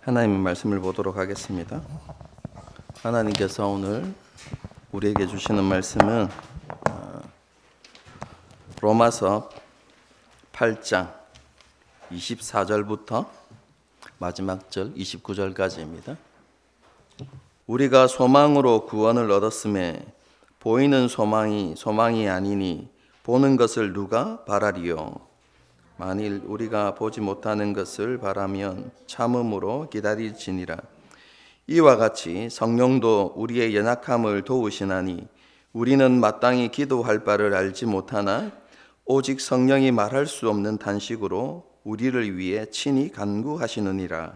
하나님의 말씀을 보도록 하겠습니다. 하나님께서 오늘 우리에게 주시는 말씀은 로마서 8장 24절부터 마지막 절 29절까지입니다. 우리가 소망으로 구원을 얻었음에 보이는 소망이 아니니 보는 것을 누가 바라리요. 만일 우리가 보지 못하는 것을 바라면 참음으로 기다릴지니라. 이와 같이 성령도 우리의 연약함을 도우시나니 우리는 마땅히 기도할 바를 알지 못하나 오직 성령이 말할 수 없는 탄식으로 우리를 위해 친히 간구하시느니라.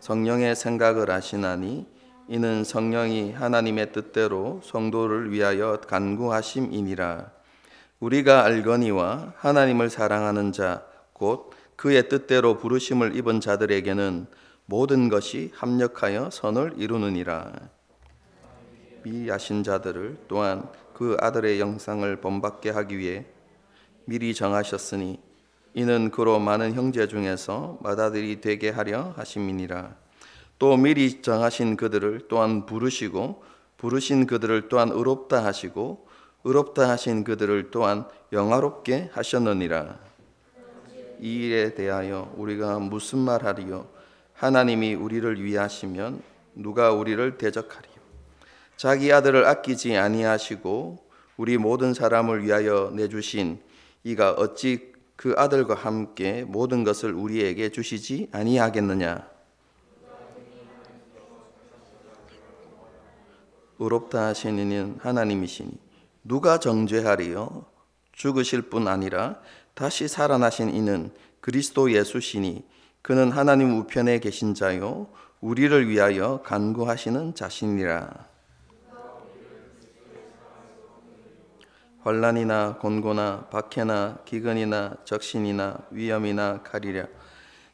성령의 생각을 아시나니 이는 성령이 하나님의 뜻대로 성도를 위하여 간구하심이니라. 우리가 알거니와 하나님을 사랑하는 자 곧 그의 뜻대로 부르심을 입은 자들에게는 모든 것이 합력하여 선을 이루느니라. 미하신 자들을 또한 그 아들의 영상을 본받게 하기 위해 미리 정하셨으니 이는 그로 많은 형제 중에서 맏아들이 되게 하려 하심이니라. 또 미리 정하신 그들을 또한 부르시고 부르신 그들을 또한 의롭다 하시고 의롭다 하신 그들을 또한 영화롭게 하셨느니라. 이 일에 대하여 우리가 무슨 말하리요? 하나님이 우리를 위하시면 누가 우리를 대적하리요? 자기 아들을 아끼지 아니하시고 우리 모든 사람을 위하여 내주신 이가 어찌 그 아들과 함께 모든 것을 우리에게 주시지 아니하겠느냐? 의롭다 하신 이는 하나님이시니 누가 정죄하리요? 죽으실 뿐 아니라 다시 살아나신 이는 그리스도 예수시니 그는 하나님 우편에 계신 자요 우리를 위하여 간구하시는 자신이라. 환난이나 곤고나 박해나 기근이나 적신이나 위험이나 칼이라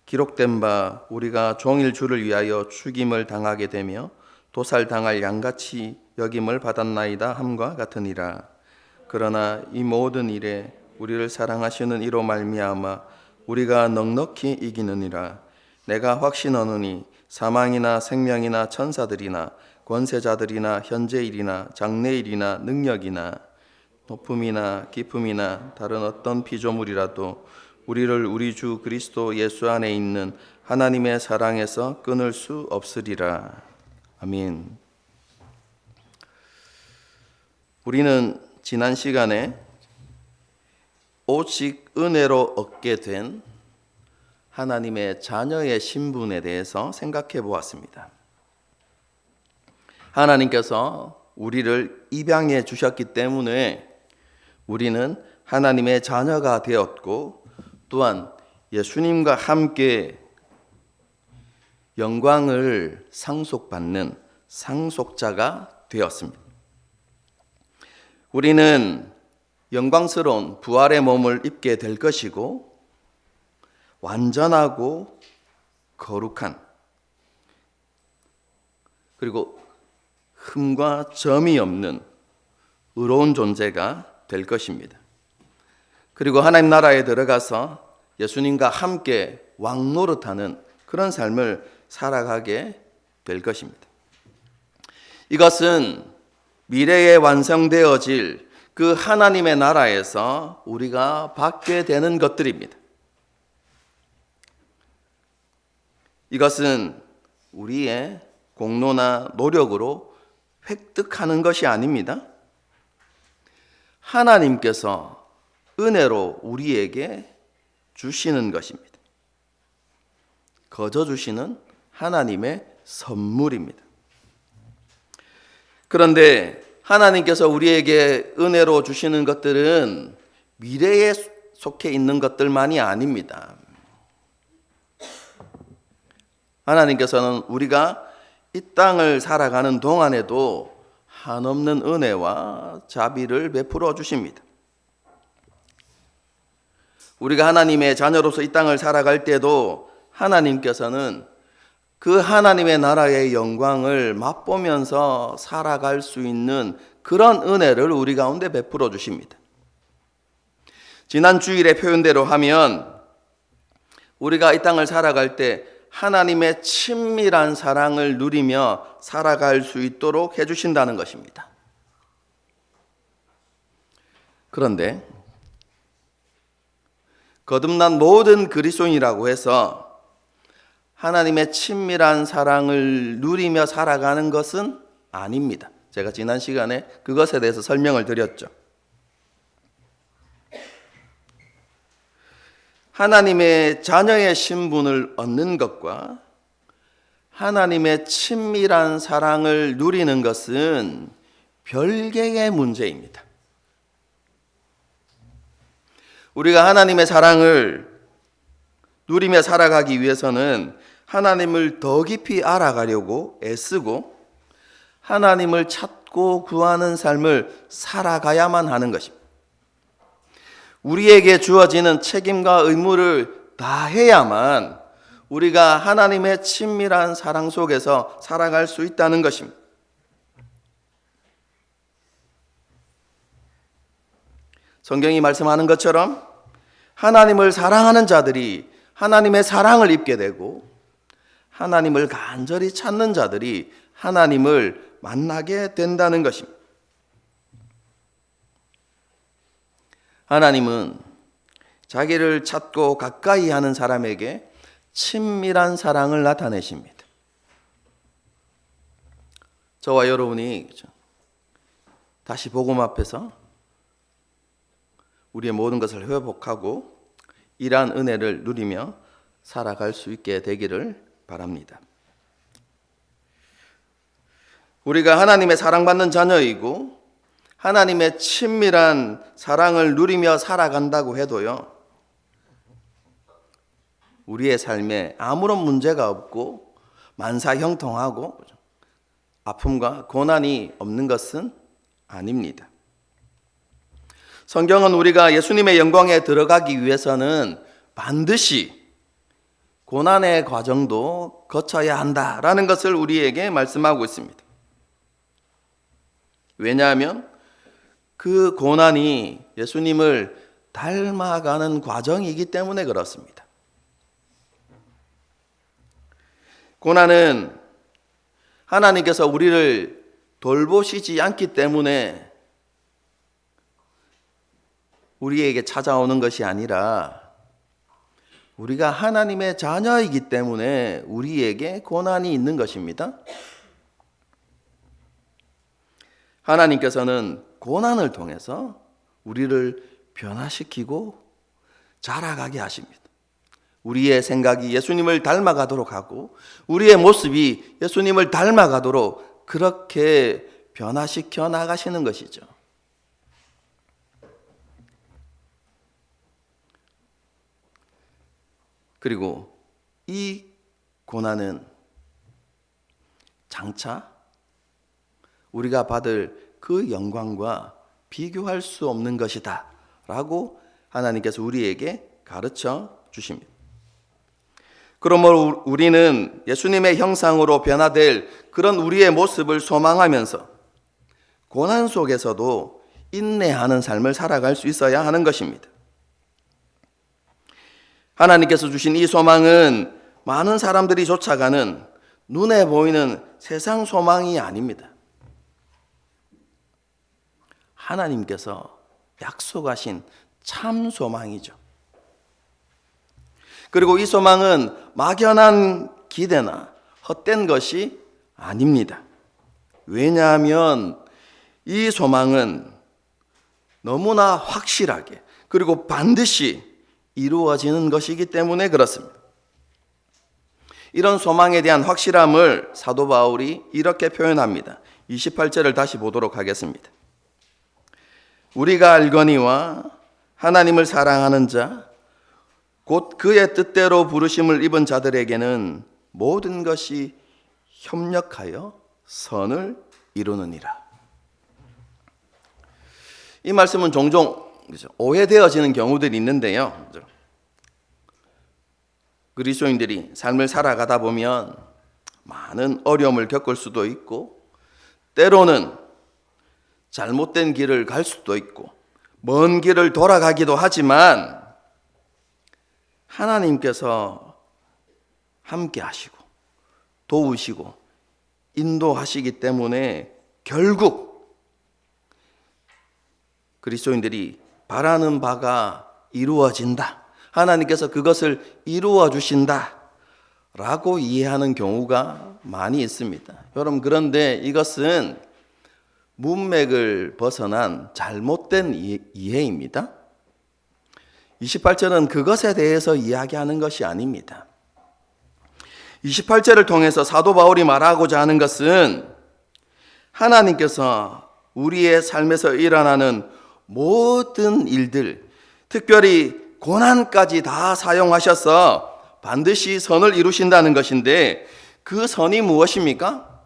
기록된 바 우리가 종일 주를 위하여 죽임을 당하게 되며 도살당할 양같이 여김을 받았나이다 함과 같으니라. 그러나 이 모든 일에 우리를 사랑하시는 이로 말미암아 우리가 넉넉히 이기느니라. 내가 확신하노니 사망이나 생명이나 천사들이나 권세자들이나 현재일이나 장래일이나 능력이나 높음이나 깊음이나 다른 어떤 피조물이라도 우리를 우리 주 그리스도 예수 안에 있는 하나님의 사랑에서 끊을 수 없으리라. 아멘. 우리는 지난 시간에 오직 은혜로 얻게 된 하나님의 자녀의 신분에 대해서 생각해 보았습니다. 하나님께서 우리를 입양해 주셨기 때문에 우리는 하나님의 자녀가 되었고 또한 예수님과 함께 영광을 상속받는 상속자가 되었습니다. 우리는 영광스러운 부활의 몸을 입게 될 것이고 완전하고 거룩한 그리고 흠과 점이 없는 의로운 존재가 될 것입니다. 그리고 하나님 나라에 들어가서 예수님과 함께 왕노릇하는 그런 삶을 살아가게 될 것입니다. 이것은 미래에 완성되어질 그 하나님의 나라에서 우리가 받게 되는 것들입니다. 이것은 우리의 공로나 노력으로 획득하는 것이 아닙니다. 하나님께서 은혜로 우리에게 주시는 것입니다. 거저 주시는 하나님의 선물입니다. 그런데 하나님께서 우리에게 은혜로 주시는 것들은 미래에 속해 있는 것들만이 아닙니다. 하나님께서는 우리가 이 땅을 살아가는 동안에도 한없는 은혜와 자비를 베풀어 주십니다. 우리가 하나님의 자녀로서 이 땅을 살아갈 때도 하나님께서는 그 하나님의 나라의 영광을 맛보면서 살아갈 수 있는 그런 은혜를 우리 가운데 베풀어 주십니다. 지난 주일의 표현대로 하면 우리가 이 땅을 살아갈 때 하나님의 친밀한 사랑을 누리며 살아갈 수 있도록 해주신다는 것입니다. 그런데 거듭난 모든 그리스도인이라고 해서 하나님의 친밀한 사랑을 누리며 살아가는 것은 아닙니다. 제가 지난 시간에 그것에 대해서 설명을 드렸죠. 하나님의 자녀의 신분을 얻는 것과 하나님의 친밀한 사랑을 누리는 것은 별개의 문제입니다. 우리가 하나님의 사랑을 누리며 살아가기 위해서는 하나님을 더 깊이 알아가려고 애쓰고 하나님을 찾고 구하는 삶을 살아가야만 하는 것입니다. 우리에게 주어지는 책임과 의무를 다해야만 우리가 하나님의 친밀한 사랑 속에서 살아갈 수 있다는 것입니다. 성경이 말씀하는 것처럼 하나님을 사랑하는 자들이 하나님의 사랑을 입게 되고 하나님을 간절히 찾는 자들이 하나님을 만나게 된다는 것입니다. 하나님은 자기를 찾고 가까이 하는 사람에게 친밀한 사랑을 나타내십니다. 저와 여러분이 다시 복음 앞에서 우리의 모든 것을 회복하고 이러한 은혜를 누리며 살아갈 수 있게 되기를 바랍니다. 우리가 하나님의 사랑받는 자녀이고 하나님의 친밀한 사랑을 누리며 살아간다고 해도요, 우리의 삶에 아무런 문제가 없고 만사형통하고 아픔과 고난이 없는 것은 아닙니다. 성경은 우리가 예수님의 영광에 들어가기 위해서는 반드시 고난의 과정도 거쳐야 한다라는 것을 우리에게 말씀하고 있습니다. 왜냐하면 그 고난이 예수님을 닮아가는 과정이기 때문에 그렇습니다. 고난은 하나님께서 우리를 돌보시지 않기 때문에 우리에게 찾아오는 것이 아니라 우리가 하나님의 자녀이기 때문에 우리에게 고난이 있는 것입니다. 하나님께서는 고난을 통해서 우리를 변화시키고 자라가게 하십니다. 우리의 생각이 예수님을 닮아가도록 하고 우리의 모습이 예수님을 닮아가도록 그렇게 변화시켜 나가시는 것이죠. 그리고 이 고난은 장차 우리가 받을 그 영광과 비교할 수 없는 것이다 라고 하나님께서 우리에게 가르쳐 주십니다. 그러므로 우리는 예수님의 형상으로 변화될 그런 우리의 모습을 소망하면서 고난 속에서도 인내하는 삶을 살아갈 수 있어야 하는 것입니다. 하나님께서 주신 이 소망은 많은 사람들이 쫓아가는 눈에 보이는 세상 소망이 아닙니다. 하나님께서 약속하신 참 소망이죠. 그리고 이 소망은 막연한 기대나 헛된 것이 아닙니다. 왜냐하면 이 소망은 너무나 확실하게 그리고 반드시 이루어지는 것이기 때문에 그렇습니다. 이런 소망에 대한 확실함을 사도 바울이 이렇게 표현합니다. 28절을 다시 보도록 하겠습니다. 우리가 알거니와 하나님을 사랑하는 자, 곧 그의 뜻대로 부르심을 입은 자들에게는 모든 것이 협력하여 선을 이루느니라. 이 말씀은 종종 오해되어지는 경우들이 있는데요. 그리스도인들이 삶을 살아가다 보면 많은 어려움을 겪을 수도 있고 때로는 잘못된 길을 갈 수도 있고 먼 길을 돌아가기도 하지만 하나님께서 함께 하시고 도우시고 인도하시기 때문에 결국 그리스도인들이 바라는 바가 이루어진다. 하나님께서 그것을 이루어 주신다. 라고 이해하는 경우가 많이 있습니다. 여러분, 그런데 이것은 문맥을 벗어난 잘못된 이해입니다. 28절은 그것에 대해서 이야기하는 것이 아닙니다. 28절을 통해서 사도 바울이 말하고자 하는 것은 하나님께서 우리의 삶에서 일어나는 모든 일들, 특별히 고난까지 다 사용하셔서 반드시 선을 이루신다는 것인데, 그 선이 무엇입니까?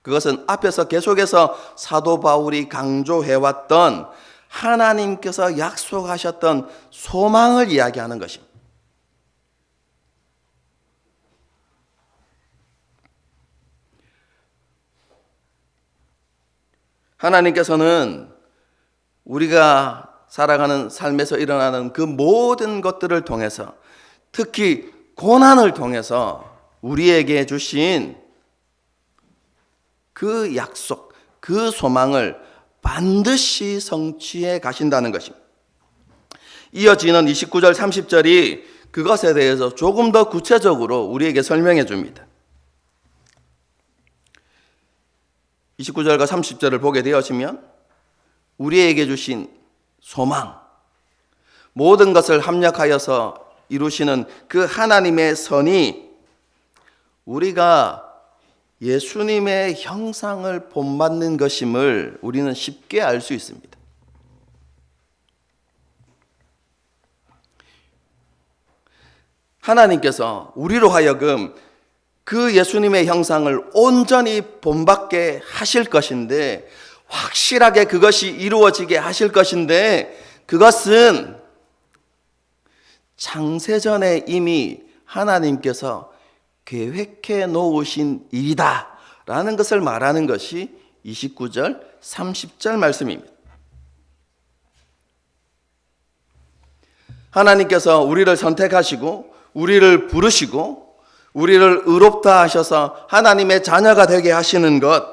그것은 앞에서 계속해서 사도 바울이 강조해왔던 하나님께서 약속하셨던 소망을 이야기하는 것입니다. 하나님께서는 우리가 살아가는 삶에서 일어나는 그 모든 것들을 통해서, 특히 고난을 통해서 우리에게 주신 그 약속, 그 소망을 반드시 성취해 가신다는 것입니다. 이어지는 29절 30절이 그것에 대해서 조금 더 구체적으로 우리에게 설명해 줍니다. 29절과 30절을 보게 되어지면 우리에게 주신 소망, 모든 것을 합력하여서 이루시는 그 하나님의 선이 우리가 예수님의 형상을 본받는 것임을 우리는 쉽게 알 수 있습니다. 하나님께서 우리로 하여금 그 예수님의 형상을 온전히 본받게 하실 것인데, 확실하게 그것이 이루어지게 하실 것인데, 그것은 창세전에 이미 하나님께서 계획해 놓으신 일이다 라는 것을 말하는 것이 29절 30절 말씀입니다. 하나님께서 우리를 선택하시고 우리를 부르시고 우리를 의롭다 하셔서 하나님의 자녀가 되게 하시는 것,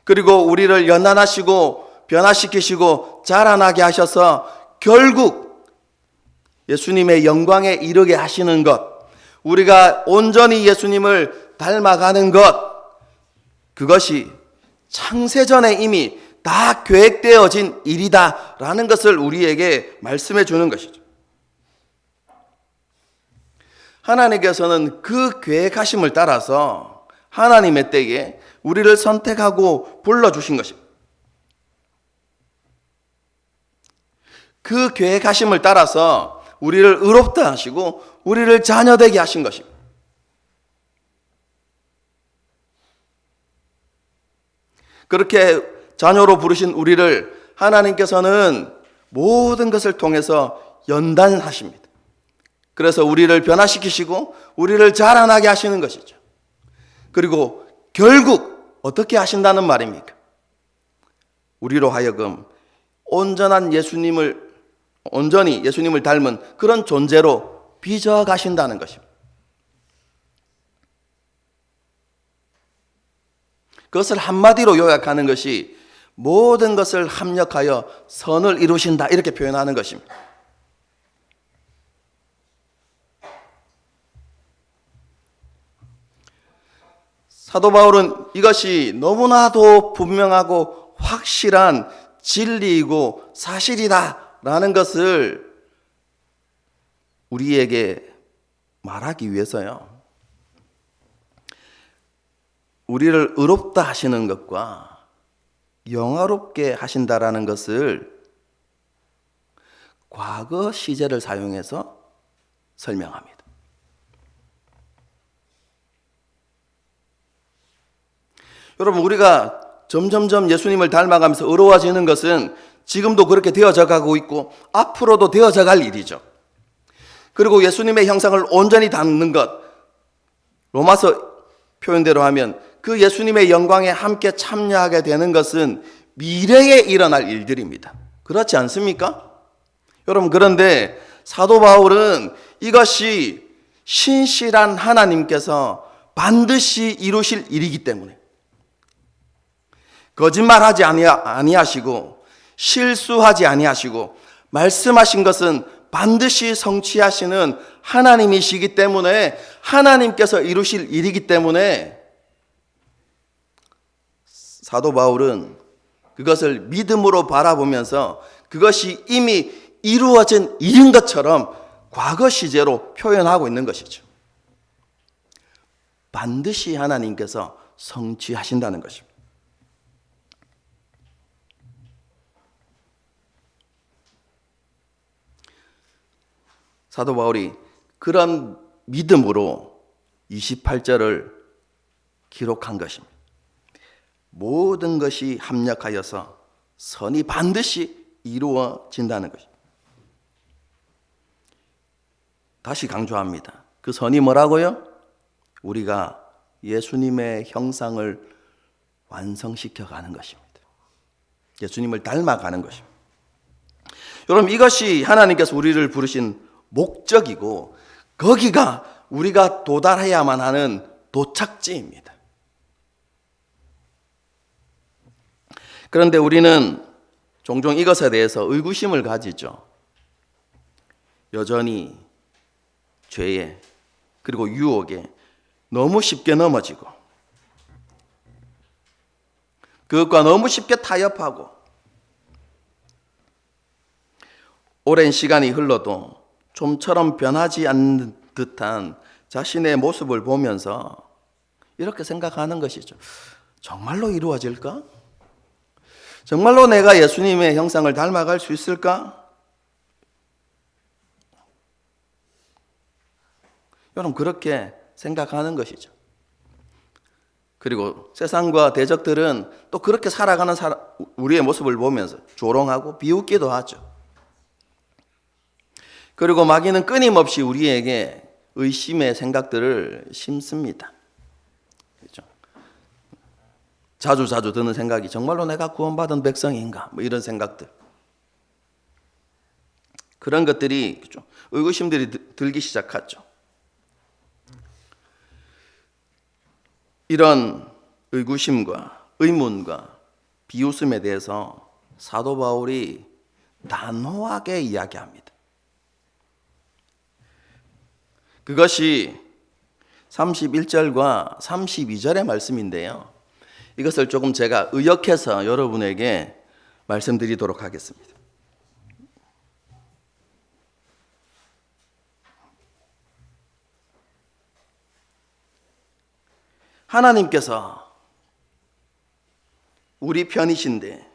그리고 우리를 연단하시고 변화시키시고 자라나게 하셔서 결국 예수님의 영광에 이르게 하시는 것, 우리가 온전히 예수님을 닮아가는 것, 그것이 창세전에 이미 다 계획되어진 일이다라는 것을 우리에게 말씀해 주는 것이죠. 하나님께서는 그 계획하심을 따라서 하나님의 때에 우리를 선택하고 불러주신 것입니다. 그 계획하심을 따라서 우리를 의롭다 하시고 우리를 자녀되게 하신 것입니다. 그렇게 자녀로 부르신 우리를 하나님께서는 모든 것을 통해서 연단하십니다. 그래서 우리를 변화시키시고 우리를 자라나게 하시는 것이죠. 그리고 결국 어떻게 하신다는 말입니까? 우리로 하여금 온전히 예수님을 닮은 그런 존재로 빚어 가신다는 것입니다. 그것을 한마디로 요약하는 것이 모든 것을 합력하여 선을 이루신다, 이렇게 표현하는 것입니다. 사도 바울은 이것이 너무나도 분명하고 확실한 진리이고 사실이다라는 것을 우리에게 말하기 위해서요, 우리를 의롭다 하시는 것과 영화롭게 하신다라는 것을 과거 시제를 사용해서 설명합니다. 여러분, 우리가 점점점 예수님을 닮아가면서 의로워지는 것은 지금도 그렇게 되어져 가고 있고 앞으로도 되어져 갈 일이죠. 그리고 예수님의 형상을 온전히 닮는 것, 로마서 표현대로 하면 그 예수님의 영광에 함께 참여하게 되는 것은 미래에 일어날 일들입니다. 그렇지 않습니까? 여러분, 그런데 사도 바울은 이것이 신실한 하나님께서 반드시 이루실 일이기 때문에 거짓말하지 아니하시고 실수하지 아니하시고 말씀하신 것은 반드시 성취하시는 하나님이시기 때문에 하나님께서 이루실 일이기 때문에 사도 바울은 그것을 믿음으로 바라보면서 그것이 이미 이루어진 일인 것처럼 과거 시제로 표현하고 있는 것이죠. 반드시 하나님께서 성취하신다는 것입니다. 사도 바울이 그런 믿음으로 28절을 기록한 것입니다. 모든 것이 합력하여서 선이 반드시 이루어진다는 것입니다. 다시 강조합니다. 그 선이 뭐라고요? 우리가 예수님의 형상을 완성시켜 가는 것입니다. 예수님을 닮아가는 것입니다. 여러분, 이것이 하나님께서 우리를 부르신 목적이고 거기가 우리가 도달해야만 하는 도착지입니다. 그런데 우리는 종종 이것에 대해서 의구심을 가지죠. 여전히 죄에 그리고 유혹에 너무 쉽게 넘어지고 그것과 너무 쉽게 타협하고 오랜 시간이 흘러도 좀처럼 변하지 않는 듯한 자신의 모습을 보면서 이렇게 생각하는 것이죠. 정말로 이루어질까? 정말로 내가 예수님의 형상을 닮아갈 수 있을까? 여러분, 그렇게 생각하는 것이죠. 그리고 세상과 대적들은 또 그렇게 살아가는 우리의 모습을 보면서 조롱하고 비웃기도 하죠. 그리고 마귀는 끊임없이 우리에게 의심의 생각들을 심습니다. 그렇죠? 자주 드는 생각이 정말로 내가 구원받은 백성인가? 뭐 이런 생각들. 그런 것들이 그렇죠? 의구심들이 들기 시작하죠. 이런 의구심과 의문과 비웃음에 대해서 사도 바울이 단호하게 이야기합니다. 그것이 31절과 32절의 말씀인데요. 이것을 조금 제가 의역해서 여러분에게 말씀드리도록 하겠습니다. 하나님께서 우리 편이신데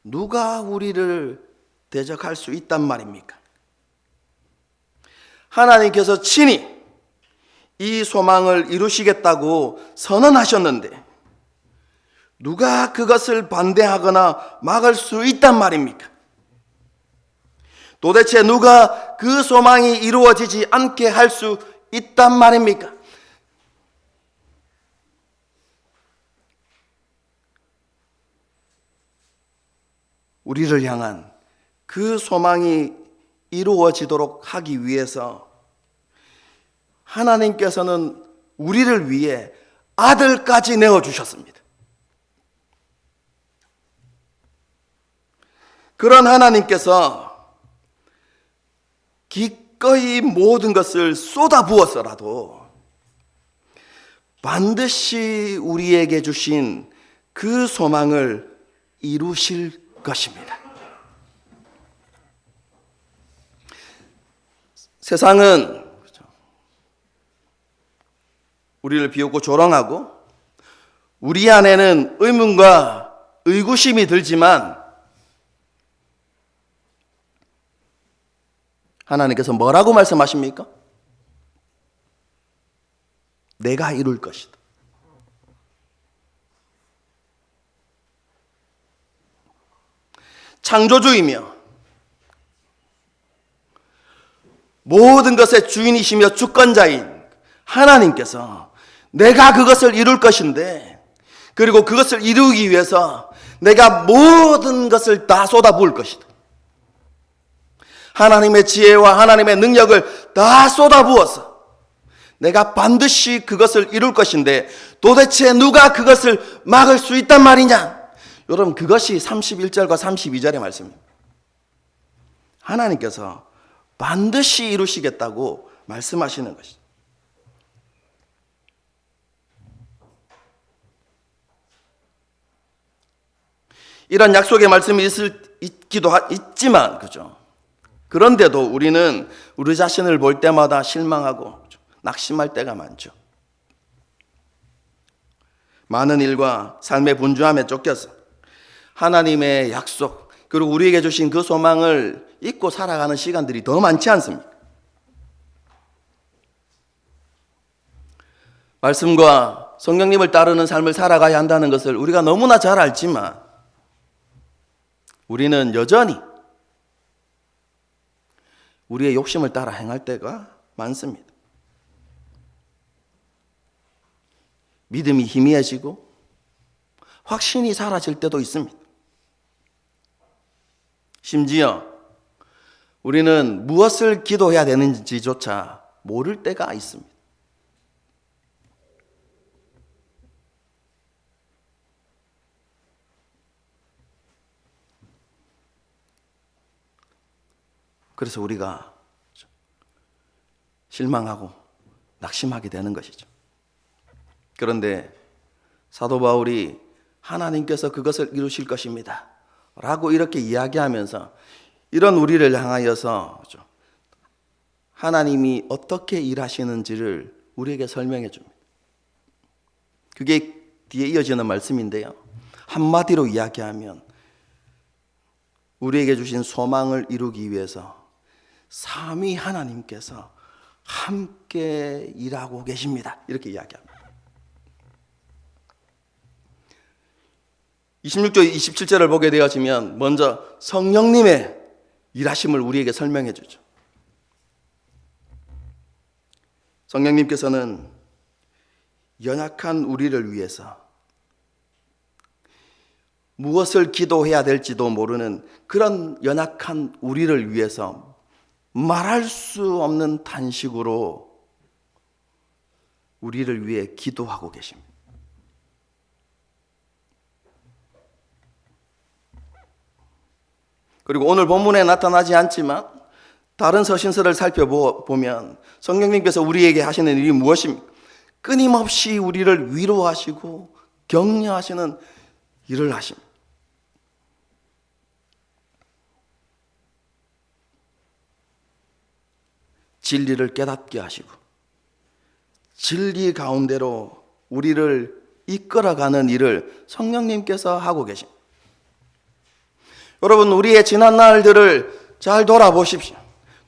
누가 우리를 대적할 수 있단 말입니까? 하나님께서 친히 이 소망을 이루시겠다고 선언하셨는데 누가 그것을 반대하거나 막을 수 있단 말입니까? 도대체 누가 그 소망이 이루어지지 않게 할 수 있단 말입니까? 우리를 향한 그 소망이 이루어지도록 하기 위해서 하나님께서는 우리를 위해 아들까지 내어주셨습니다. 그런 하나님께서 기꺼이 모든 것을 쏟아부어서라도 반드시 우리에게 주신 그 소망을 이루실 것입니다. 세상은 우리를 비웃고 조롱하고 우리 안에는 의문과 의구심이 들지만 하나님께서 뭐라고 말씀하십니까? 내가 이룰 것이다. 창조주이며 모든 것의 주인이시며 주권자인 하나님께서 내가 그것을 이룰 것인데, 그리고 그것을 이루기 위해서 내가 모든 것을 다 쏟아부을 것이다. 하나님의 지혜와 하나님의 능력을 다 쏟아부어서 내가 반드시 그것을 이룰 것인데 도대체 누가 그것을 막을 수 있단 말이냐? 여러분, 그것이 31절과 32절의 말씀입니다. 하나님께서 반드시 이루시겠다고 말씀하시는 것이죠. 이런 약속의 말씀이 있지만, 그죠? 그런데도 우리는 우리 자신을 볼 때마다 실망하고 낙심할 때가 많죠. 많은 일과 삶의 분주함에 쫓겨서 하나님의 약속, 그리고 우리에게 주신 그 소망을 잊고 살아가는 시간들이 더 많지 않습니까? 말씀과 성령님을 따르는 삶을 살아가야 한다는 것을 우리가 너무나 잘 알지만 우리는 여전히 우리의 욕심을 따라 행할 때가 많습니다. 믿음이 희미해지고 확신이 사라질 때도 있습니다. 심지어 우리는 무엇을 기도해야 되는지조차 모를 때가 있습니다. 그래서 우리가 실망하고 낙심하게 되는 것이죠. 그런데 사도 바울이 하나님께서 그것을 이루실 것입니다 라고 이렇게 이야기하면서 이런 우리를 향하여서 하나님이 어떻게 일하시는지를 우리에게 설명해 줍니다. 그게 뒤에 이어지는 말씀인데요, 한마디로 이야기하면 우리에게 주신 소망을 이루기 위해서 삼위 하나님께서 함께 일하고 계십니다, 이렇게 이야기합니다. 26절 27절을 보게 되어지면 먼저 성령님의 일하심을 우리에게 설명해 주죠. 성령님께서는 연약한 우리를 위해서 무엇을 기도해야 될지도 모르는 그런 연약한 우리를 위해서 말할 수 없는 탄식으로 우리를 위해 기도하고 계십니다. 그리고 오늘 본문에 나타나지 않지만 다른 서신서를 살펴보면 성령님께서 우리에게 하시는 일이 무엇입니까? 끊임없이 우리를 위로하시고 격려하시는 일을 하십니다. 진리를 깨닫게 하시고 진리 가운데로 우리를 이끌어가는 일을 성령님께서 하고 계십니다. 여러분, 우리의 지난 날들을 잘 돌아보십시오.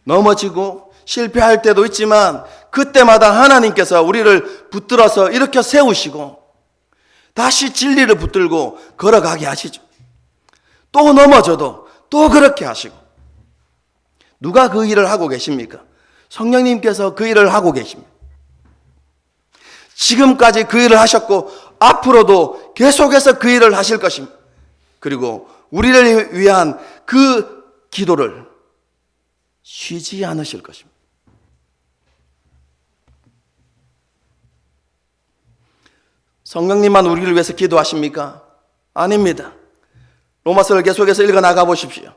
넘어지고 실패할 때도 있지만 그때마다 하나님께서 우리를 붙들어서 일으켜 세우시고 다시 진리를 붙들고 걸어가게 하시죠. 또 넘어져도 또 그렇게 하시고. 누가 그 일을 하고 계십니까? 성령님께서 그 일을 하고 계십니다. 지금까지 그 일을 하셨고 앞으로도 계속해서 그 일을 하실 것입니다. 그리고 우리를 위한 그 기도를 쉬지 않으실 것입니다. 성령님만 우리를 위해서 기도하십니까? 아닙니다. 로마서를 계속해서 읽어 나가 보십시오.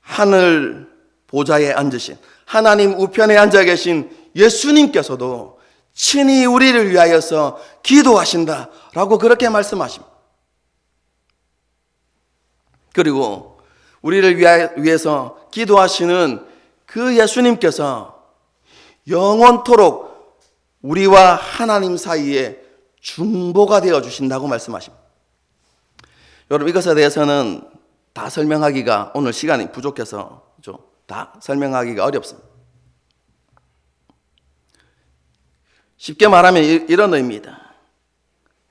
하늘 보좌에 앉으신 하나님 우편에 앉아 계신 예수님께서도 친히 우리를 위하여서 기도하신다라고 그렇게 말씀하십니다. 그리고 우리를 위해서 기도하시는 그 예수님께서 영원토록 우리와 하나님 사이에 중보가 되어 주신다고 말씀하십니다. 여러분, 이것에 대해서는 다 설명하기가 오늘 시간이 부족해서 다 설명하기가 어렵습니다. 쉽게 말하면 이런 의미입니다.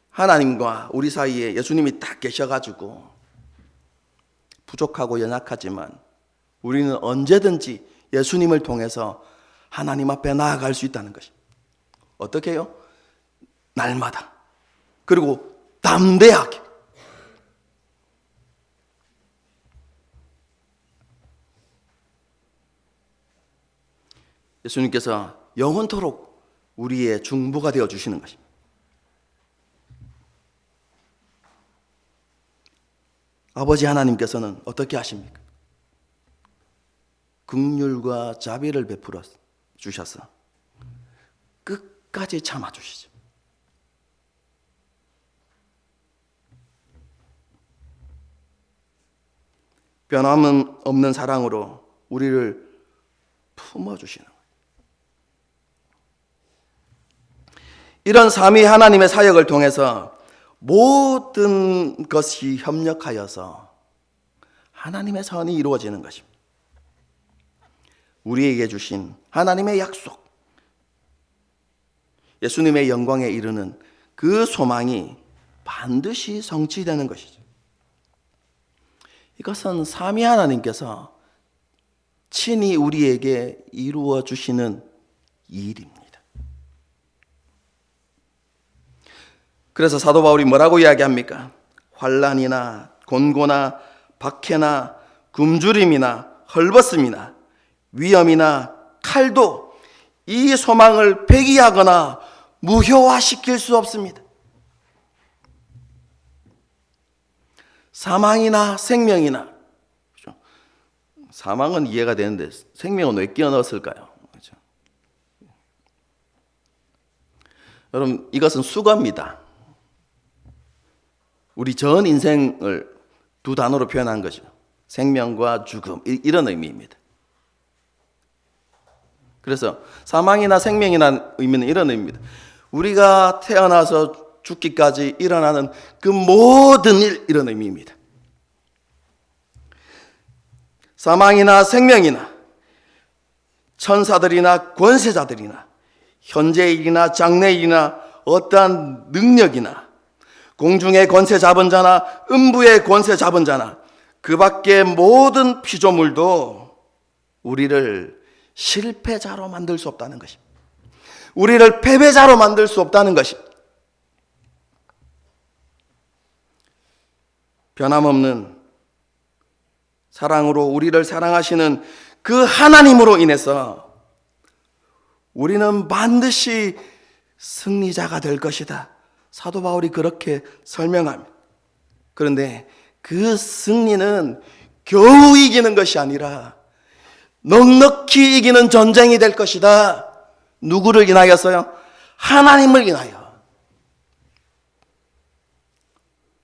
하나님과 우리 사이에 예수님이 딱 계셔가지고 부족하고 연약하지만 우리는 언제든지 예수님을 통해서 하나님 앞에 나아갈 수 있다는 것입니다. 어떻게 해요? 날마다. 그리고 담대하게. 예수님께서 영원토록 우리의 중보가 되어 주시는 것입니다. 아버지 하나님께서는 어떻게 하십니까? 긍휼과 자비를 베풀어 주셔서 끝까지 참아주시죠. 변함없는 사랑으로 우리를 품어주시는 거예요. 이런 삼위 하나님의 사역을 통해서 모든 것이 협력하여서 하나님의 선이 이루어지는 것입니다. 우리에게 주신 하나님의 약속, 예수님의 영광에 이르는 그 소망이 반드시 성취되는 것이죠. 이것은 삼위 하나님께서 친히 우리에게 이루어 주시는 일입니다. 그래서 사도 바울이 뭐라고 이야기합니까? 환난이나 곤고나 박해나 굶주림이나 헐벗음이나 위험이나 칼도 이 소망을 폐기하거나 무효화시킬 수 없습니다. 사망이나 생명이나, 그렇죠? 사망은 이해가 되는데 생명은 왜 끼워 넣었을까요? 그렇죠? 여러분, 이것은 수거입니다. 우리 전 인생을 두 단어로 표현한 거죠. 생명과 죽음, 이런 의미입니다. 그래서 사망이나 생명이라는 의미는 이런 의미입니다. 우리가 태어나서 죽기까지 일어나는 그 모든 일, 이런 의미입니다. 사망이나 생명이나 천사들이나 권세자들이나 현재일이나 장래일이나 어떠한 능력이나 공중의 권세 잡은 자나 음부의 권세 잡은 자나 그 밖의 모든 피조물도 우리를 실패자로 만들 수 없다는 것입니다. 우리를 패배자로 만들 수 없다는 것입니다. 변함없는 사랑으로 우리를 사랑하시는 그 하나님으로 인해서 우리는 반드시 승리자가 될 것이다. 사도 바울이 그렇게 설명합니다. 그런데 그 승리는 겨우 이기는 것이 아니라 넉넉히 이기는 전쟁이 될 것이다. 누구를 인하여서요? 하나님을 인하여.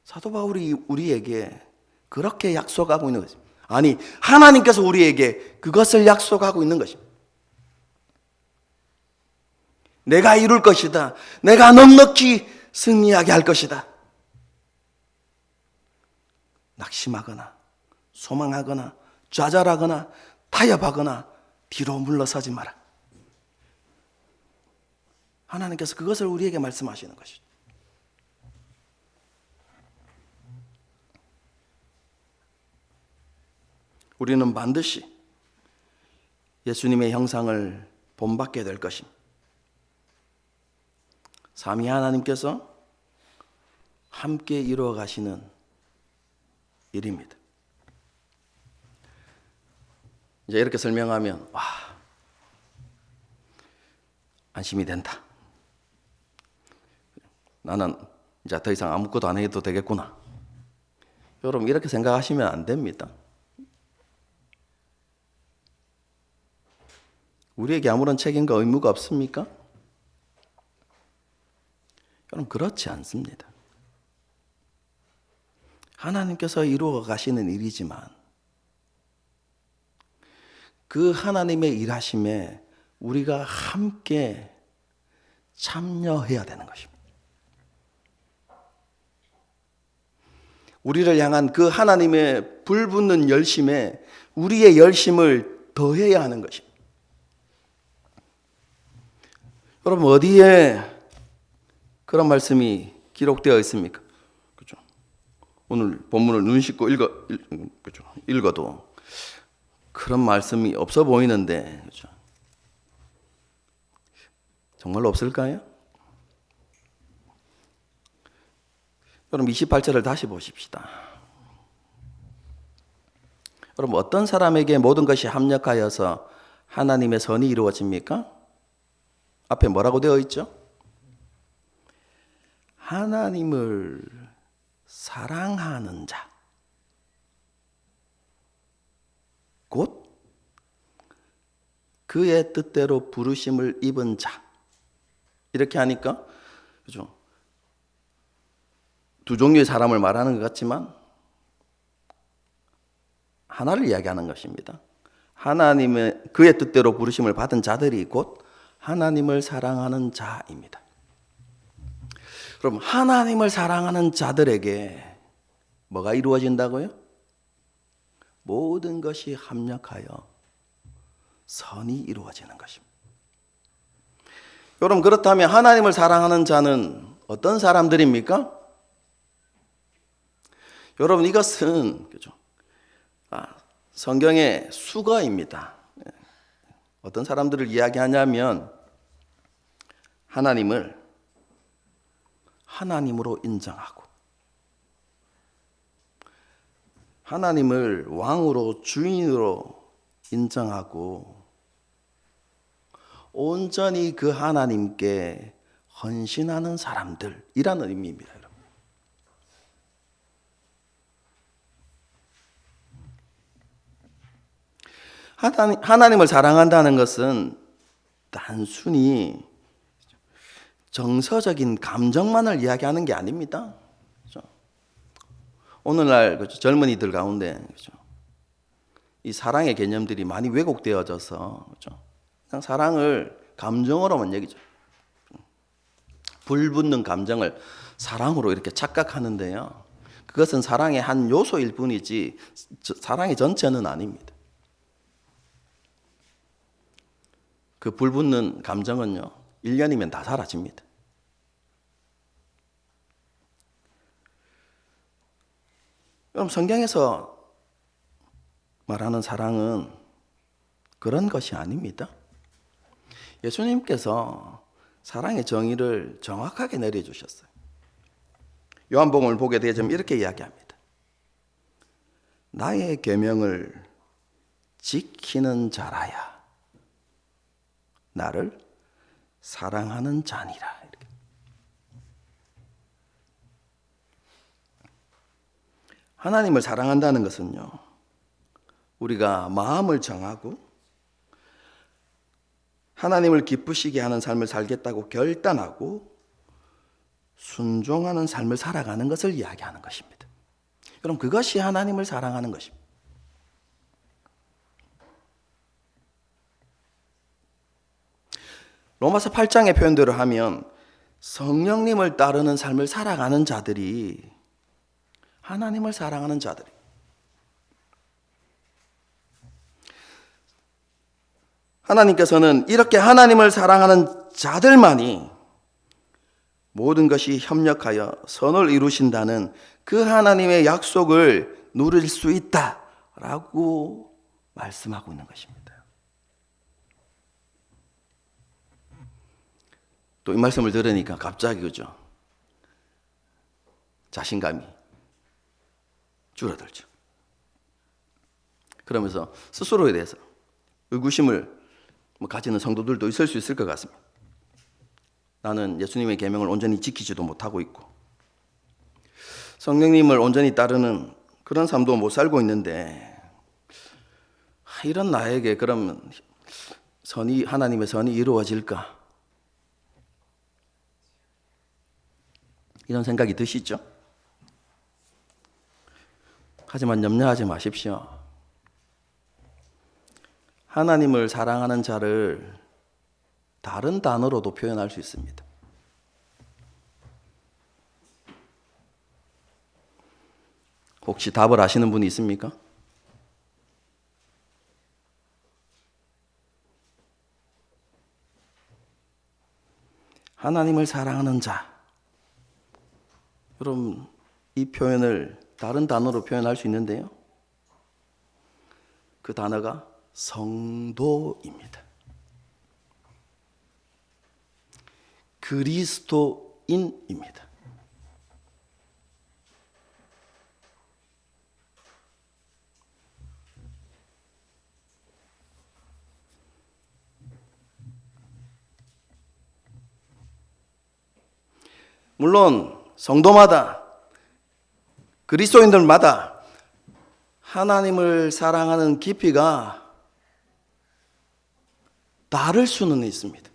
사도 바울이 우리에게 그렇게 약속하고 있는 것입니다. 아니, 하나님께서 우리에게 그것을 약속하고 있는 것입니다. 내가 이룰 것이다. 내가 넉넉히 승리하게 할 것이다. 낙심하거나 소망하거나 좌절하거나 타협하거나 뒤로 물러서지 마라. 하나님께서 그것을 우리에게 말씀하시는 것이죠. 우리는 반드시 예수님의 형상을 본받게 될 것입니다. 삼위 하나님께서 함께 이루어 가시는 일입니다. 이제 이렇게 설명하면 안심이 된다. 나는 이제 더 이상 아무것도 안 해도 되겠구나. 여러분, 이렇게 생각하시면 안 됩니다. 우리에게 아무런 책임과 의무가 없습니까? 여러분, 그렇지 않습니다. 하나님께서 이루어 가시는 일이지만 그 하나님의 일하심에 우리가 함께 참여해야 되는 것입니다. 우리를 향한 그 하나님의 불붙는 열심에 우리의 열심을 더해야 하는 것입니다. 여러분, 어디에 그런 말씀이 기록되어 있습니까? 그렇죠? 오늘 본문을 눈 씻고 읽어도 그런 말씀이 없어 보이는데, 그렇죠? 정말로 없을까요? 여러분, 28절을 다시 보십시다. 여러분, 어떤 사람에게 모든 것이 합력하여서 하나님의 선이 이루어집니까? 앞에 뭐라고 되어 있죠? 하나님을 사랑하는 자, 곧 그의 뜻대로 부르심을 입은 자. 이렇게 하니까 그죠? 두 종류의 사람을 말하는 것 같지만 하나를 이야기하는 것입니다. 하나님의 그의 뜻대로 부르심을 받은 자들이 곧 하나님을 사랑하는 자입니다. 그럼 하나님을 사랑하는 자들에게 뭐가 이루어진다고요? 모든 것이 합력하여 선이 이루어지는 것입니다. 여러분, 그렇다면 하나님을 사랑하는 자는 어떤 사람들입니까? 여러분, 이것은 그죠? 성경의 수거입니다. 어떤 사람들을 이야기하냐면 하나님을 하나님으로 인정하고 하나님을 왕으로 주인으로 인정하고 온전히 그 하나님께 헌신하는 사람들이라는 의미입니다. 여러분. 하나님을 사랑한다는 것은 단순히 정서적인 감정만을 이야기하는 게 아닙니다. 그렇죠? 오늘날 그렇죠? 젊은이들 가운데 그렇죠? 이 사랑의 개념들이 많이 왜곡되어져서 그렇죠? 그냥 사랑을 감정으로만 얘기죠. 불붙는 감정을 사랑으로 이렇게 착각하는데요. 그것은 사랑의 한 요소일 뿐이지 사랑의 전체는 아닙니다. 그 불붙는 감정은요, 1년이면 다 사라집니다. 그럼 성경에서 말하는 사랑은 그런 것이 아닙니다. 예수님께서 사랑의 정의를 정확하게 내려주셨어요. 요한복음을 보게 되면 이렇게 이야기합니다. 나의 계명을 지키는 자라야 나를 사랑하는 자니라. 이렇게. 하나님을 사랑한다는 것은요, 우리가 마음을 정하고 하나님을 기쁘시게 하는 삶을 살겠다고 결단하고 순종하는 삶을 살아가는 것을 이야기하는 것입니다. 그럼 그것이 하나님을 사랑하는 것입니다. 로마서 8장의 표현대로 하면 성령님을 따르는 삶을 살아가는 자들이 하나님을 사랑하는 자들이. 하나님께서는 이렇게 하나님을 사랑하는 자들만이 모든 것이 협력하여 선을 이루신다는 그 하나님의 약속을 누릴 수 있다라고 말씀하고 있는 것입니다. 또 이 말씀을 들으니까 갑자기 그죠? 자신감이 줄어들죠. 그러면서 스스로에 대해서 의구심을 가지는 성도들도 있을 수 있을 것 같습니다. 나는 예수님의 계명을 온전히 지키지도 못하고 있고 성령님을 온전히 따르는 그런 삶도 못 살고 있는데 이런 나에게 그러면 하나님의 선이 이루어질까? 이런 생각이 드시죠? 하지만 염려하지 마십시오. 하나님을 사랑하는 자를 다른 단어로도 표현할 수 있습니다. 혹시 답을 아시는 분이 있습니까? 하나님을 사랑하는 자. 여러분, 이 표현을 다른 단어로 표현할 수 있는데요. 그 단어가 성도입니다. 그리스도인입니다. 물론 성도마다 그리스도인들마다 하나님을 사랑하는 깊이가 다를 수는 있습니다.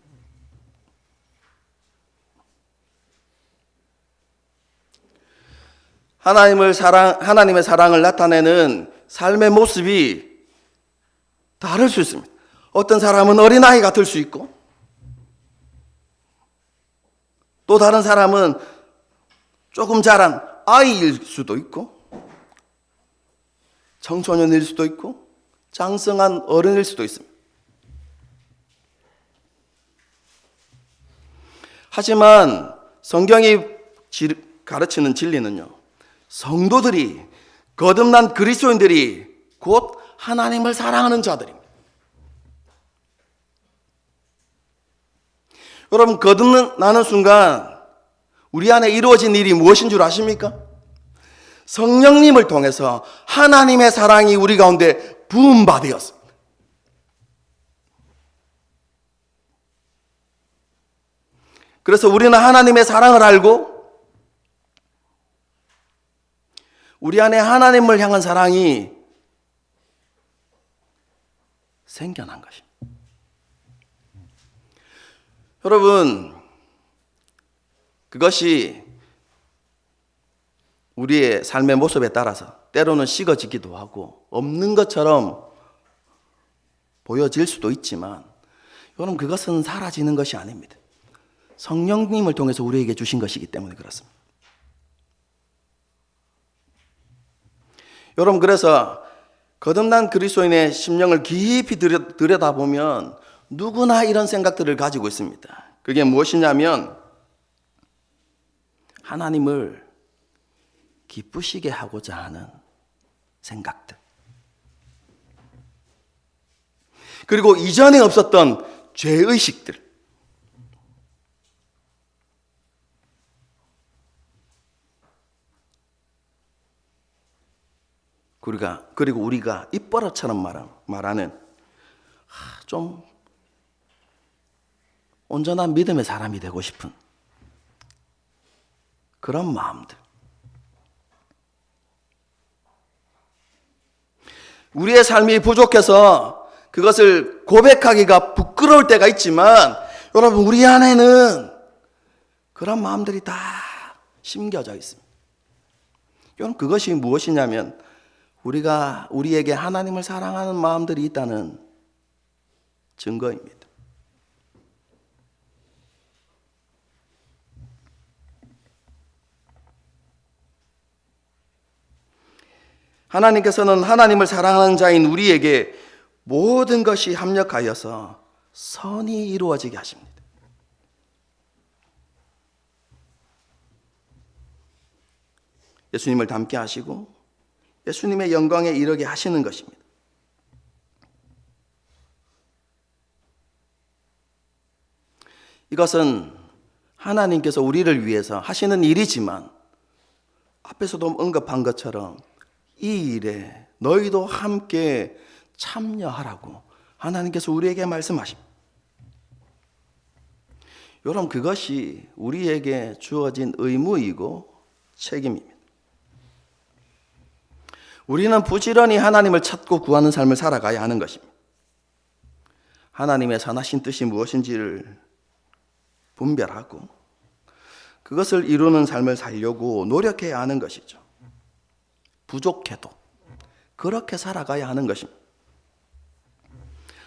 하나님의 사랑을 나타내는 삶의 모습이 다를 수 있습니다. 어떤 사람은 어린아이 같을 수 있고, 또 다른 사람은 조금 자란 아이일 수도 있고, 청소년일 수도 있고, 장성한 어른일 수도 있습니다. 하지만 성경이 가르치는 진리는요, 성도들이, 거듭난 그리스도인들이 곧 하나님을 사랑하는 자들입니다. 여러분, 거듭나는 순간 우리 안에 이루어진 일이 무엇인 줄 아십니까? 성령님을 통해서 하나님의 사랑이 우리 가운데 부음받았습니다. 그래서 우리는 하나님의 사랑을 알고 우리 안에 하나님을 향한 사랑이 생겨난 것입니다. 여러분, 그것이 우리의 삶의 모습에 따라서 때로는 식어지기도 하고 없는 것처럼 보여질 수도 있지만, 여러분, 그것은 사라지는 것이 아닙니다. 성령님을 통해서 우리에게 주신 것이기 때문에 그렇습니다. 여러분, 그래서 거듭난 그리스도인의 심령을 깊이 들여다보면 누구나 이런 생각들을 가지고 있습니다. 그게 무엇이냐면 하나님을 기쁘시게 하고자 하는 생각들, 그리고 이전에 없었던 죄의식들, 그리고 우리가 입버릇처럼 말하는 좀 온전한 믿음의 사람이 되고 싶은 그런 마음들. 우리의 삶이 부족해서 그것을 고백하기가 부끄러울 때가 있지만, 여러분, 우리 안에는 그런 마음들이 다 심겨져 있습니다. 여러분, 그것이 무엇이냐면 우리에게 하나님을 사랑하는 마음들이 있다는 증거입니다. 하나님께서는 하나님을 사랑하는 자인 우리에게 모든 것이 합력하여서 선이 이루어지게 하십니다. 예수님을 닮게 하시고 예수님의 영광에 이르게 하시는 것입니다. 이것은 하나님께서 우리를 위해서 하시는 일이지만, 앞에서도 언급한 것처럼 이 일에 너희도 함께 참여하라고 하나님께서 우리에게 말씀하십니다. 여러분, 그것이 우리에게 주어진 의무이고 책임입니다. 우리는 부지런히 하나님을 찾고 구하는 삶을 살아가야 하는 것입니다. 하나님의 선하신 뜻이 무엇인지를 분별하고 그것을 이루는 삶을 살려고 노력해야 하는 것이죠. 부족해도 그렇게 살아가야 하는 것입니다.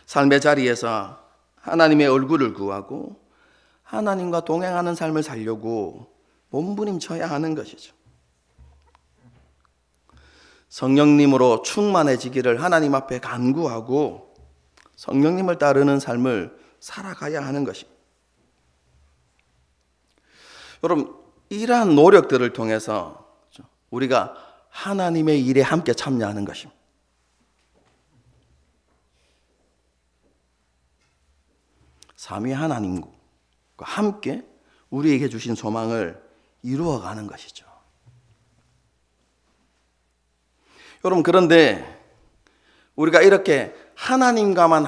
삶의 자리에서 하나님의 얼굴을 구하고 하나님과 동행하는 삶을 살려고 몸부림쳐야 하는 것이죠. 성령님으로 충만해지기를 하나님 앞에 간구하고 성령님을 따르는 삶을 살아가야 하는 것입니다. 여러분, 이러한 노력들을 통해서 우리가 하나님의 일에 함께 참여하는 것입니다. 삼위 하나님과 함께 우리에게 주신 소망을 이루어가는 것이죠. 여러분, 그런데 우리가 이렇게 하나님과만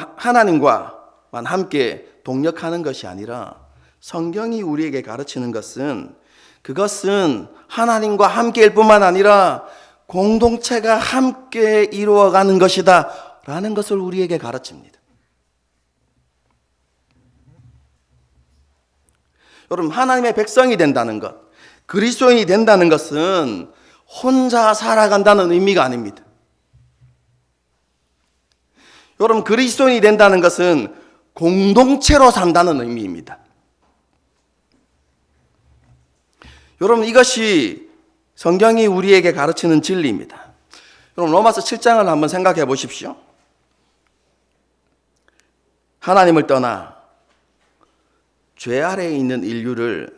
함께 동력하는 것이 아니라 성경이 우리에게 가르치는 것은 그것은 하나님과 함께일 뿐만 아니라 공동체가 함께 이루어가는 것이다 라는 것을 우리에게 가르칩니다. 여러분, 하나님의 백성이 된다는 것, 그리스도인이 된다는 것은 혼자 살아간다는 의미가 아닙니다. 여러분, 그리스도인이 된다는 것은 공동체로 산다는 의미입니다. 여러분, 이것이 성경이 우리에게 가르치는 진리입니다. 여러분, 로마서 7장을 한번 생각해 보십시오. 하나님을 떠나 죄 아래에 있는 인류를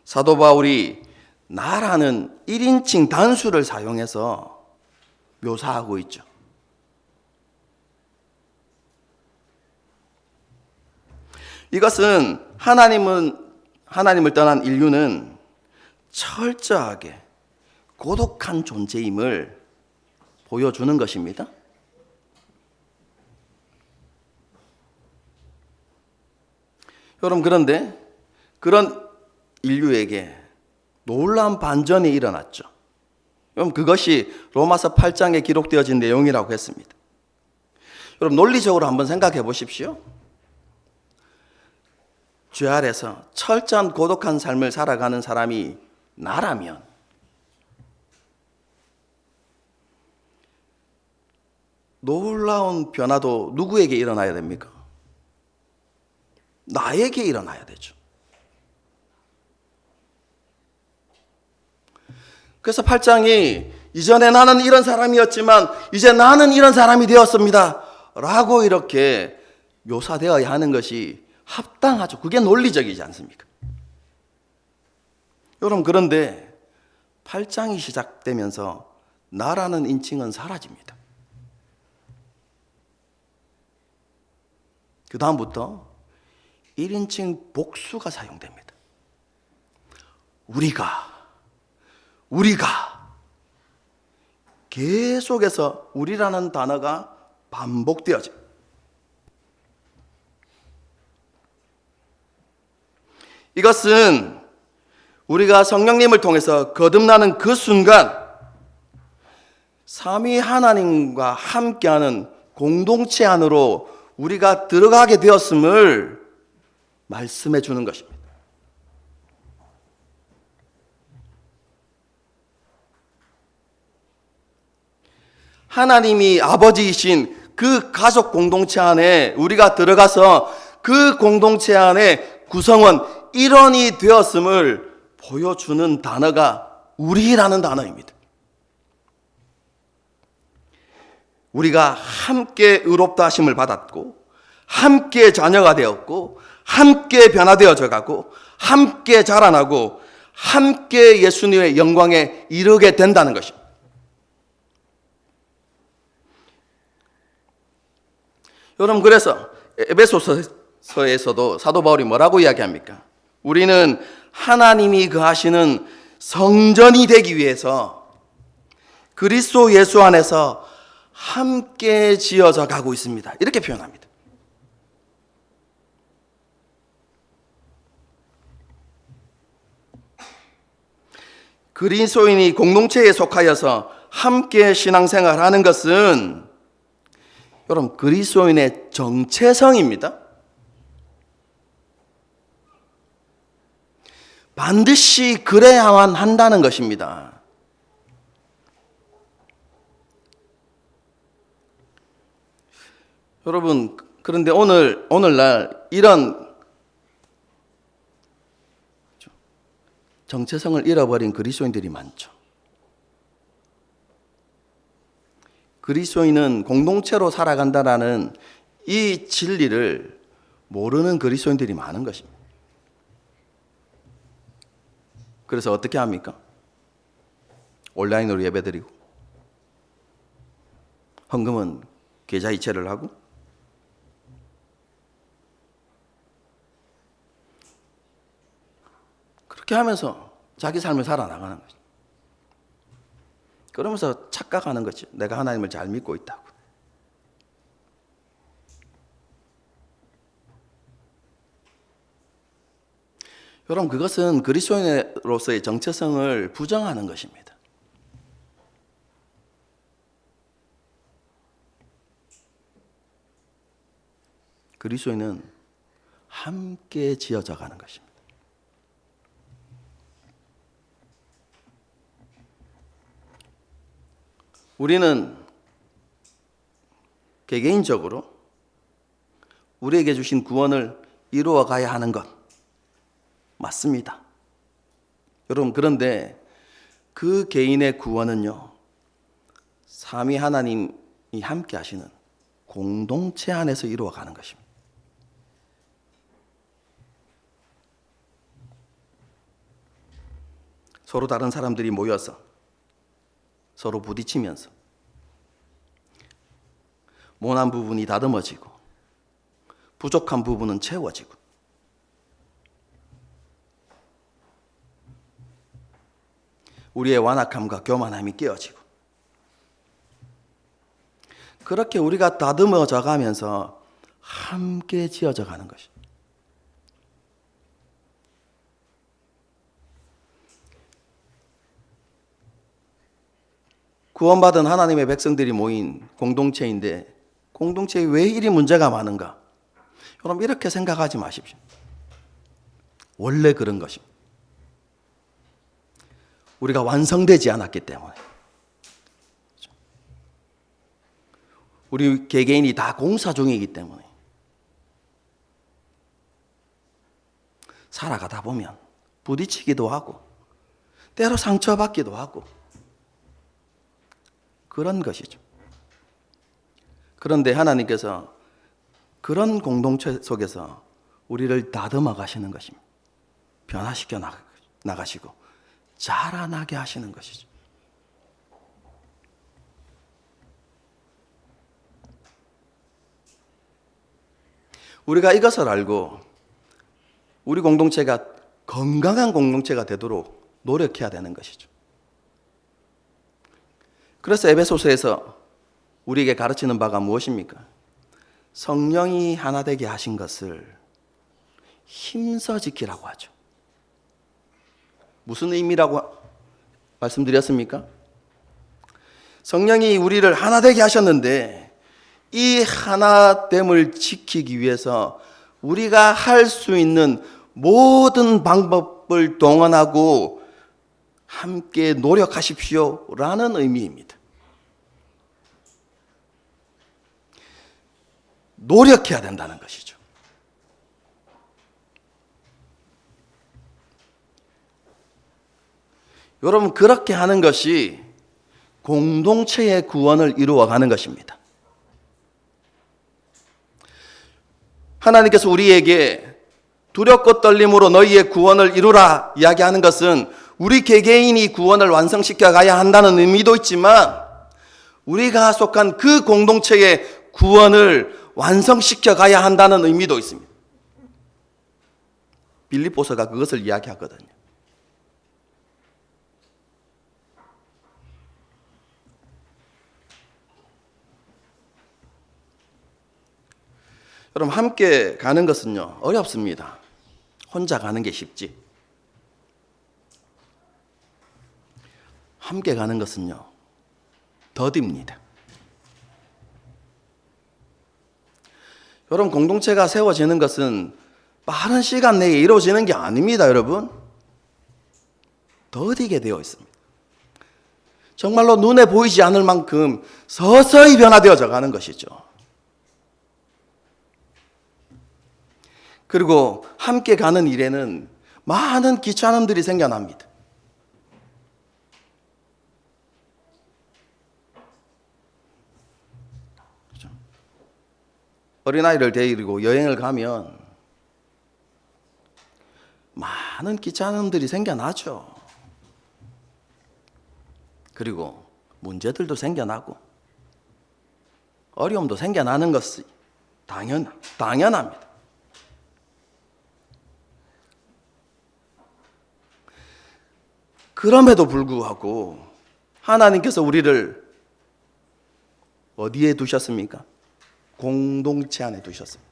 사도 바울이 나라는 1인칭 단수를 사용해서 묘사하고 있죠. 이것은 하나님을 떠난 인류는 철저하게 고독한 존재임을 보여주는 것입니다. 여러분, 그런데 그런 인류에게 놀라운 반전이 일어났죠. 여러분, 그것이 로마서 8장에 기록되어진 내용이라고 했습니다. 여러분, 논리적으로 한번 생각해 보십시오. 죄 아래서 철저한 고독한 삶을 살아가는 사람이 나라면 놀라운 변화도 누구에게 일어나야 됩니까? 나에게 일어나야 되죠. 그래서 8장이 이전에 나는 이런 사람이었지만 이제 나는 이런 사람이 되었습니다 라고 이렇게 묘사되어야 하는 것이 합당하죠. 그게 논리적이지 않습니까? 여러분, 그런데 8장이 시작되면서 나라는 인칭은 사라집니다. 그 다음부터 1인칭 복수가 사용됩니다. 우리가 계속해서 우리라는 단어가 반복되어져. 이것은 우리가 성령님을 통해서 거듭나는 그 순간 삼위 하나님과 함께하는 공동체 안으로 우리가 들어가게 되었음을 말씀해 주는 것입니다. 하나님이 아버지이신 그 가족 공동체 안에 우리가 들어가서 그 공동체 안에 구성원 일원이 되었음을 보여주는 단어가 우리라는 단어입니다. 우리가 함께 의롭다 하심을 받았고 함께 자녀가 되었고 함께 변화되어져 가고 함께 자라나고 함께 예수님의 영광에 이르게 된다는 것입니다. 여러분, 그래서 에베소서에서도 사도 바울이 뭐라고 이야기합니까? 우리는 하나님이 거하시는 성전이 되기 위해서 그리스도 예수 안에서 함께 지어져 가고 있습니다. 이렇게 표현합니다. 그리스도인이 공동체에 속하여서 함께 신앙생활하는 것은 여러분, 그리스도인의 정체성입니다. 반드시 그래야만 한다는 것입니다. 여러분, 그런데 오늘날 이런 정체성을 잃어버린 그리스도인들이 많죠. 그리스도인은 공동체로 살아간다라는 이 진리를 모르는 그리스도인들이 많은 것입니다. 그래서 어떻게 합니까? 온라인으로 예배드리고 헌금은 계좌 이체를 하고 그렇게 하면서 자기 삶을 살아나가는 거죠. 그러면서 착각하는 거죠. 내가 하나님을 잘 믿고 있다고. 여러분, 그것은 그리스도인으로서의 정체성을 부정하는 것입니다. 그리스도인은 함께 지어져 가는 것입니다. 우리는 개개인적으로 우리에게 주신 구원을 이루어 가야 하는 것 맞습니다. 여러분, 그런데 그 개인의 구원은요, 삼위 하나님이 함께 하시는 공동체 안에서 이루어 가는 것입니다. 서로 다른 사람들이 모여서 서로 부딪히면서 모난 부분이 다듬어지고 부족한 부분은 채워지고 우리의 완악함과 교만함이 깨어지고 그렇게 우리가 다듬어져 가면서 함께 지어져 가는 것입니다. 구원받은 하나님의 백성들이 모인 공동체인데 공동체에 왜 이리 문제가 많은가? 여러분, 이렇게 생각하지 마십시오. 원래 그런 것입니다. 우리가 완성되지 않았기 때문에. 우리 개개인이 다 공사 중이기 때문에. 살아가다 보면 부딪히기도 하고 때로 상처받기도 하고 그런 것이죠. 그런데 하나님께서 그런 공동체 속에서 우리를 다듬어 가시는 것입니다. 변화시켜 나가시고 자라나게 하시는 것이죠. 우리가 이것을 알고 우리 공동체가 건강한 공동체가 되도록 노력해야 되는 것이죠. 그래서 에베소서에서 우리에게 가르치는 바가 무엇입니까? 성령이 하나 되게 하신 것을 힘써 지키라고 하죠. 무슨 의미라고 말씀드렸습니까? 성령이 우리를 하나 되게 하셨는데 이 하나됨을 지키기 위해서 우리가 할 수 있는 모든 방법을 동원하고 함께 노력하십시오라는 의미입니다. 노력해야 된다는 것이죠. 여러분, 그렇게 하는 것이 공동체의 구원을 이루어가는 것입니다. 하나님께서 우리에게 두렵고 떨림으로 너희의 구원을 이루라 이야기하는 것은 우리 개개인이 구원을 완성시켜 가야 한다는 의미도 있지만 우리가 속한 그 공동체의 구원을 완성시켜 가야 한다는 의미도 있습니다. 빌립보서가 그것을 이야기하거든요. 여러분, 함께 가는 것은요, 어렵습니다. 혼자 가는 게 쉽지. 함께 가는 것은요, 더딥니다. 여러분, 공동체가 세워지는 것은 빠른 시간 내에 이루어지는 게 아닙니다, 여러분. 더디게 되어 있습니다. 정말로 눈에 보이지 않을 만큼 서서히 변화되어져 가는 것이죠. 그리고 함께 가는 일에는 많은 귀찮음들이 생겨납니다. 그렇죠? 어린아이를 데리고 여행을 가면 많은 귀찮음들이 생겨나죠. 그리고 문제들도 생겨나고 어려움도 생겨나는 것이 당연합니다. 그럼에도 불구하고 하나님께서 우리를 어디에 두셨습니까? 공동체 안에 두셨습니다.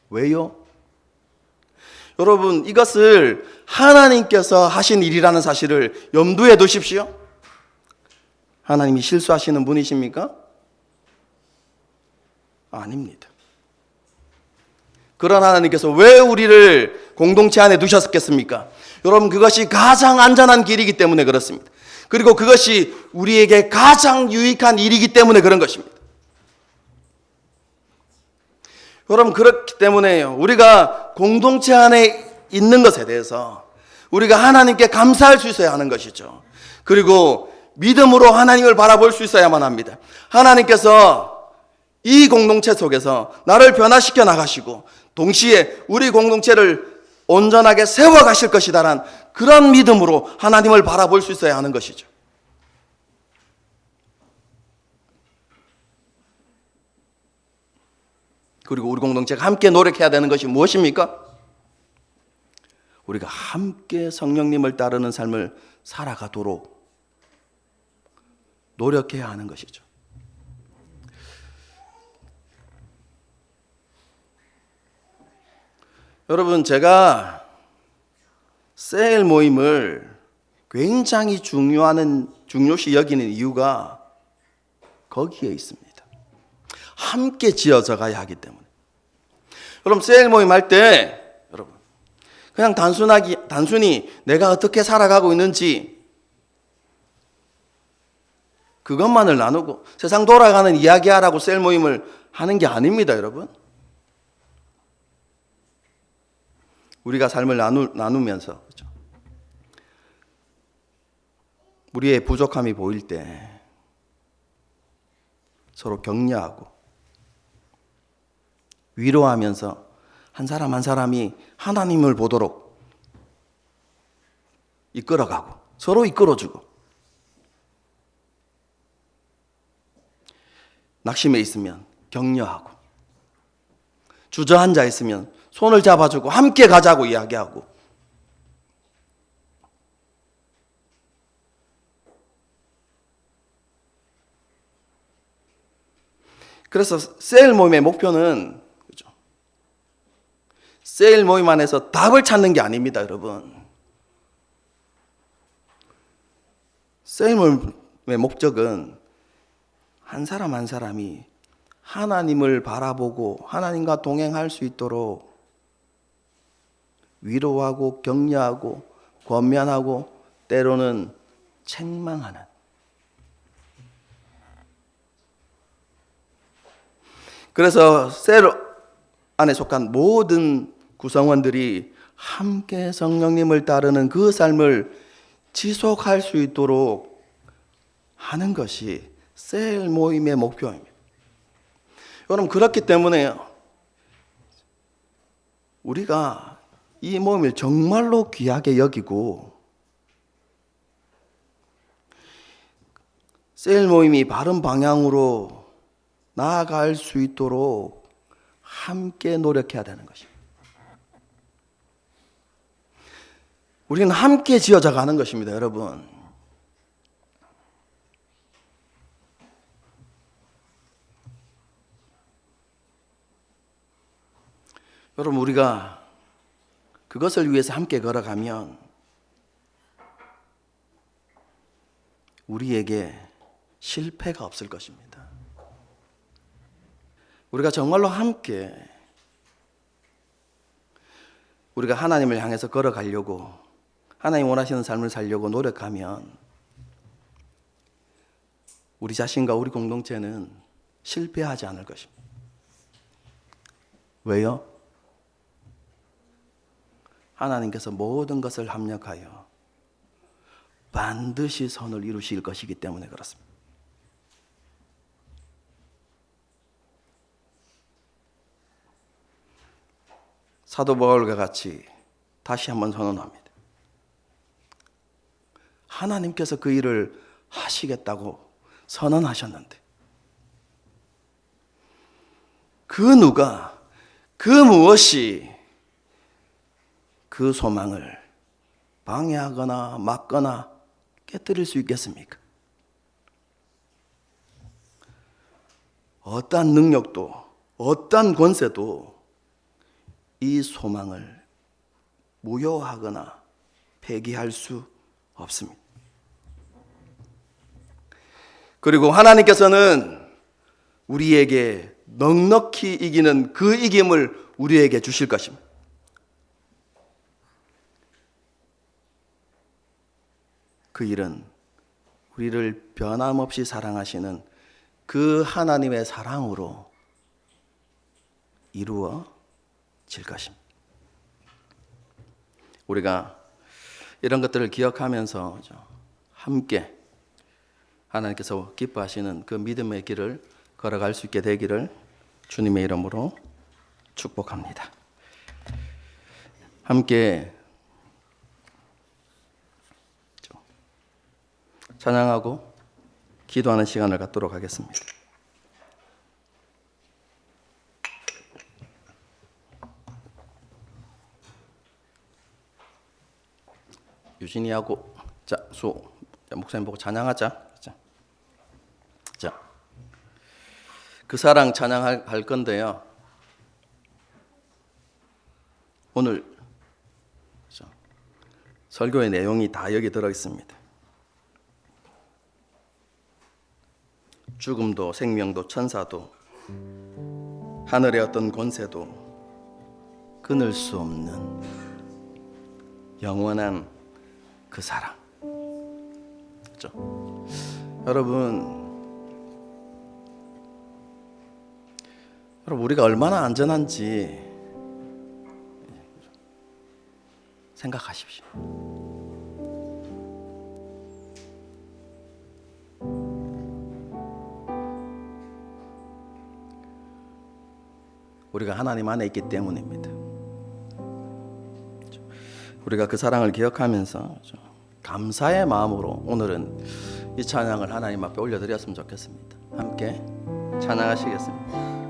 왜요? 여러분, 이것을 하나님께서 하신 일이라는 사실을 염두에 두십시오. 하나님이 실수하시는 분이십니까? 아닙니다. 그런 하나님께서 왜 우리를 공동체 안에 두셨겠습니까? 여러분, 그것이 가장 안전한 길이기 때문에 그렇습니다. 그리고 그것이 우리에게 가장 유익한 일이기 때문에 그런 것입니다. 여러분, 그렇기 때문에 우리가 공동체 안에 있는 것에 대해서 우리가 하나님께 감사할 수 있어야 하는 것이죠. 그리고 믿음으로 하나님을 바라볼 수 있어야만 합니다. 하나님께서 이 공동체 속에서 나를 변화시켜 나가시고 동시에 우리 공동체를 온전하게 세워가실 것이다라는 그런 믿음으로 하나님을 바라볼 수 있어야 하는 것이죠. 그리고 우리 공동체가 함께 노력해야 되는 것이 무엇입니까? 우리가 함께 성령님을 따르는 삶을 살아가도록 노력해야 하는 것이죠. 여러분, 제가 셀 모임을 굉장히 중요시 여기는 이유가 거기에 있습니다. 함께 지어져 가야 하기 때문에. 여러분, 셀 모임 할 때 여러분 그냥 단순히 내가 어떻게 살아가고 있는지 그것만을 나누고 세상 돌아가는 이야기하라고 셀 모임을 하는 게 아닙니다, 여러분. 우리가 삶을 나누면서 그렇죠? 우리의 부족함이 보일 때 서로 격려하고 위로하면서 한 사람 한 사람이 하나님을 보도록 이끌어가고 서로 이끌어주고, 낙심해 있으면 격려하고, 주저앉아 있으면 손을 잡아주고 함께 가자고 이야기하고, 그래서 셀 모임의 목표는 그렇죠? 셀 모임 안에서 답을 찾는 게 아닙니다, 여러분. 셀 모임의 목적은 한 사람 한 사람이 하나님을 바라보고 하나님과 동행할 수 있도록 위로하고 격려하고 권면하고 때로는 책망하는, 그래서 셀 안에 속한 모든 구성원들이 함께 성령님을 따르는 그 삶을 지속할 수 있도록 하는 것이 셀 모임의 목표입니다. 여러분, 그렇기 때문에 우리가 이 모임을 정말로 귀하게 여기고 셀 모임이 바른 방향으로 나아갈 수 있도록 함께 노력해야 되는 것입니다. 우리는 함께 지어져 가는 것입니다, 여러분. 여러분, 우리가 그것을 위해서 함께 걸어가면 우리에게 실패가 없을 것입니다. 우리가 정말로 함께 우리가 하나님을 향해서 걸어가려고, 하나님 원하시는 삶을 살려고 노력하면 우리 자신과 우리 공동체는 실패하지 않을 것입니다. 왜요? 하나님께서 모든 것을 합력하여 반드시 선을 이루실 것이기 때문에 그렇습니다. 사도 바울과 같이 다시 한번 선언합니다. 하나님께서 그 일을 하시겠다고 선언하셨는데 그 누가, 그 무엇이 그 소망을 방해하거나 막거나 깨뜨릴 수 있겠습니까? 어떠한 능력도 어떠한 권세도 이 소망을 무효하거나 폐기할 수 없습니다. 그리고 하나님께서는 우리에게 넉넉히 이기는 그 이김을 우리에게 주실 것입니다. 그 일은 우리를 변함없이 사랑하시는 그 하나님의 사랑으로 이루어질 것입니다. 우리가 이런 것들을 기억하면서 함께 하나님께서 기뻐하시는 그 믿음의 길을 걸어갈 수 있게 되기를 주님의 이름으로 축복합니다. 함께 찬양하고 기도하는 시간을 갖도록 하겠습니다. 유진이하고 목사님 보고 찬양하자. 자, 그 사랑 찬양할 건데요. 오늘 설교의 내용이 다 여기 들어 있습니다. 죽음도 생명도 천사도 하늘의 어떤 권세도 끊을 수 없는 영원한 그 사랑. 그렇죠? 여러분 우리가 얼마나 안전한지 생각하십시오. 우리가 하나님 안에 있기 때문입니다. 우리가 그 사랑을 기억하면서 감사의 마음으로 오늘은 이 찬양을 하나님 앞에 올려드렸으면 좋겠습니다. 함께 찬양하시겠습니다.